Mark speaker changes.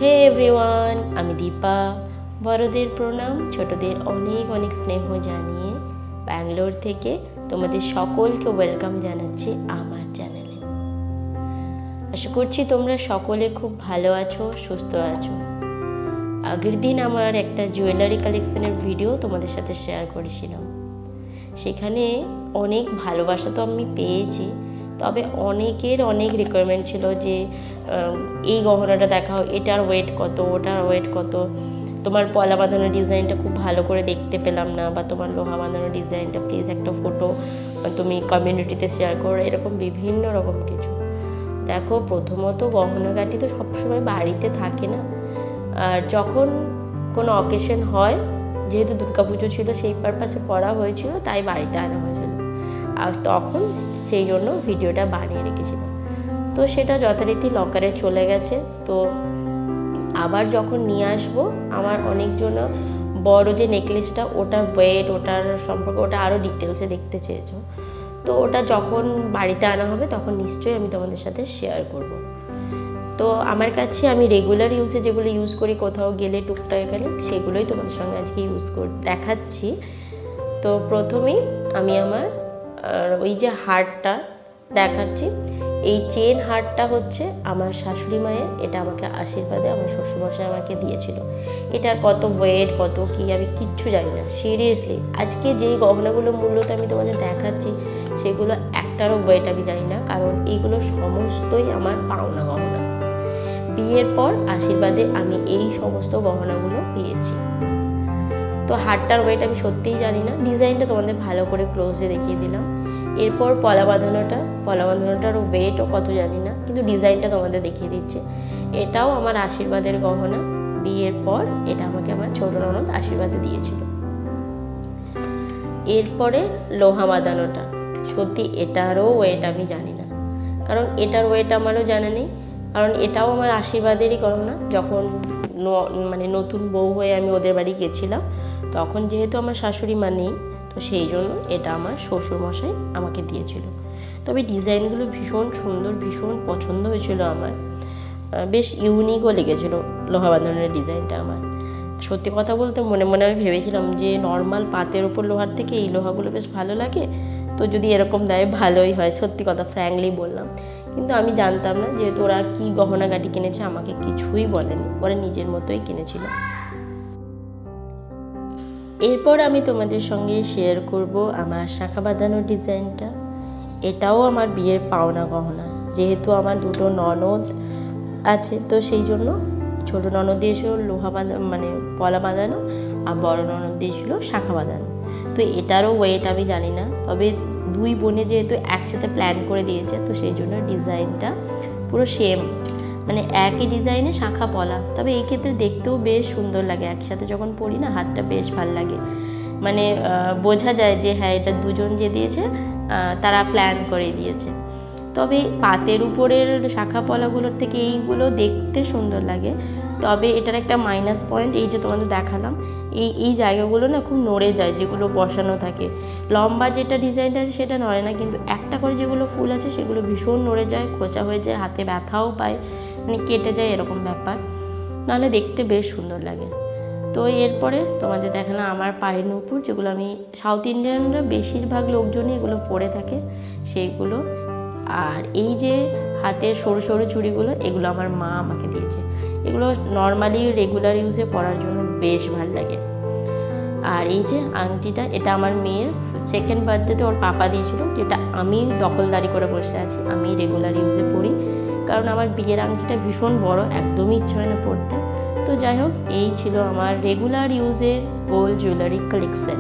Speaker 1: হে everyone, আমি দীপা। বড়দের প্রণাম, ছোটদের অনেক অনেক স্নেহ জানিয়ে ব্যাঙ্গালোর থেকে তোমাদের সকলকে ওয়েলকাম জানাচ্ছি আমার চ্যানেলে। আশা করছি তোমরা সকলে খুব ভালো আছো, সুস্থ আছো। আগের দিন আমার একটা জুয়েলারি কালেকশনের ভিডিও তোমাদের সাথে শেয়ার করেছিলাম। সেখানে অনেক ভালোবাসা তো আমি পেয়েছি, তবে অনেকের অনেক রিকোয়ারমেন্ট ছিল যে এই গহনাটা দেখাও, এটার ওয়েট কত, ওটার ওয়েট কত, তোমার পলা বাঁধানোর ডিজাইনটা খুব ভালো করে দেখতে পেলাম না, বা তোমার লোহা বাঁধানোর ডিজাইনটা প্লিজ একটা ফটো তুমি কমিউনিটিতে শেয়ার করো, এরকম বিভিন্ন রকম কিছু। দেখো, প্রথমত গহনাগাটি তো সবসময় বাড়িতে থাকে না, আর যখন কোনো অকেশন হয়, যেহেতু দুর্গাপুজো ছিল সেই পারপাসে পড়া হয়েছিল, তাই বাড়িতে আনা হয়েছিল, আর তখন সেই জন্য ভিডিওটা বানিয়ে রেখেছিলাম। তো সেটা যথারীতি লকারে চলে গেছে। তো আবার যখন নিয়ে আসবো, আমার অনেকজন বড় যে নেকলেসটা, ওটার ওয়েট, ওটার সম্পর্কে ওটা আরও ডিটেলসে দেখতে চেয়েছো। তো ওটা যখন বাড়িতে আনা হবে তখন নিশ্চয়ই আমি তোমাদের সাথে শেয়ার করব। তো আমার কাছে আমি রেগুলার ইউজে যেগুলো ইউজ করি, কোথাও গেলে টুকটাক এখানে, সেগুলোই তোমাদের সঙ্গে আজকে ইউজ দেখাচ্ছি। তো প্রথমেই আমি আমার ওই যে হারটা দেখাচ্ছি, এই চেন হারটা হচ্ছে আমার শাশুড়ি মায়ের। এটা আমাকে আশীর্বাদে আমার শ্বশুরমশাই আমাকে দিয়েছিল। এটার কত ওয়েট, কত কি, আমি কিচ্ছু জানি না সিরিয়াসলি। আজকে যেই গহনাগুলো মূল্যতে আমি তোমাদের দেখাচ্ছি, সেগুলো একটারও ওয়েট আমি জানি না, কারণ এইগুলো সমস্তই আমার পাওনা গহনা। বিয়ের পর আশীর্বাদে আমি এই সমস্ত গহনাগুলো পেয়েছি। তো হারটার ওয়েট আমি সত্যিই জানি না, ডিজাইনটা তোমাদের ভালো করে ক্লোজে দেখিয়ে দিলাম। এরপর পলা বাঁধানোটারও ওয়েটও কত জানি না, কিন্তু ডিজাইনটা তোমাদের দেখিয়ে দিচ্ছে। এটাও আমার আশীর্বাদের গহনা। বিয়ের পর এটা আমাকে আমার ছোট ননদ আশীর্বাদে দিয়েছিল। এরপরে লোহা বাঁধানোটা, সত্যি এটারও ওয়েট আমি জানি না, কারণ এটার ওয়েট আমারও জানা নেই, কারণ এটাও আমার আশীর্বাদেরই গহনা। যখন নতুন বউ হয়ে আমি ওদের বাড়ি গেছিলাম, তখন যেহেতু আমার শাশুড়ি মা নেই, তো সেই জন্য এটা আমার শ্বশুরমশাই আমাকে দিয়েছিল। তবে ডিজাইনগুলো ভীষণ সুন্দর, ভীষণ পছন্দ হয়েছিল আমার, বেশ ইউনিকও লেগেছিলো লোহা বাঁধানোর ডিজাইনটা আমার। সত্যি কথা বলতে মনে মনে আমি ভেবেছিলাম যে নর্মাল পাতের ওপর লোহার থেকে এই লোহাগুলো বেশ ভালো লাগে, তো যদি এরকম দেয় ভালোই হয়, সত্যি কথা ফ্র্যাঙ্কলি বললাম। কিন্তু আমি জানতাম না, যেহেতু ওরা কী গহনাগাটি কিনেছে আমাকে কিছুই বলেনি, ওরা নিজের মতোই কিনেছিল। এরপর আমি তোমাদের সঙ্গে শেয়ার করব আমার শাঁখা বাঁধানোর ডিজাইনটা। এটাও আমার বিয়ের পাওনা গহনা। যেহেতু আমার দুটো ননদ আছে, তো সেই জন্য ছোটো ননদ দিয়েছিল লোহা পলা বাঁধানো, আর বড় ননদ দিয়েছিল শাঁখা বাঁধানো। তো এটারও ওয়েট আমি জানি না, তবে দুই বোনে যেহেতু একসাথে প্ল্যান করে দিয়েছে, তো সেই জন্য ডিজাইনটা পুরো সেম, একই ডিজাইনে শাঁখা পলা। তবে এই ক্ষেত্রে দেখতেও বেশ সুন্দর লাগে, একসাথে যখন পরি না, হাতটা বেশ ভাল লাগে। বোঝা যায় যে হ্যাঁ, এটা দুজন যে দিয়েছে তারা প্ল্যান করে দিয়েছে। তবে পাতের উপরের শাঁখা পলাগুলোর থেকে এইগুলো দেখতে সুন্দর লাগে। তবে এটার একটা মাইনাস পয়েন্ট, এই যে তোমাদের দেখালাম, এই জায়গাগুলো না খুব নড়ে যায়, যেগুলো বসানো থাকে। লম্বা যেটা ডিজাইনটা আছে সেটা নড়ে না, কিন্তু একটা করে যেগুলো ফুল আছে সেগুলো ভীষণ নড়ে যায়, খোঁচা হয়ে যায়, হাতে ব্যথাও পায়, কেটে যায়, এরকম ব্যাপার। নাহলে দেখতে বেশ সুন্দর লাগে। তো এরপরে তোমাদের দেখালাম আমার পায়ের নূপুর, যেগুলো আমি সাউথ ইন্ডিয়ানরা বেশিরভাগ লোকজনই এগুলো পরে থাকে, সেইগুলো। আর এই যে হাতের সরু সরু চুড়িগুলো, এগুলো আমার মা আমাকে দিয়েছে। এগুলো নর্মালি রেগুলার ইউজে পরার জন্য বেশ ভালো লাগে। আর এই যে আংটিটা, এটা আমার মেয়ের সেকেন্ড বার্থডেতে ওর পাপা দিয়েছিল, যেটা আমি দখলদারি করে বসে আছি। আমি রেগুলার ইউজে পরি, কারণ আমার বিয়ের আংটিটা ভীষণ বড়, একদমই ইচ্ছে হয় না পরতে। তো যাই হোক, এই ছিল আমার রেগুলার ইউজের গোল্ড জুয়েলারি কালেকশন।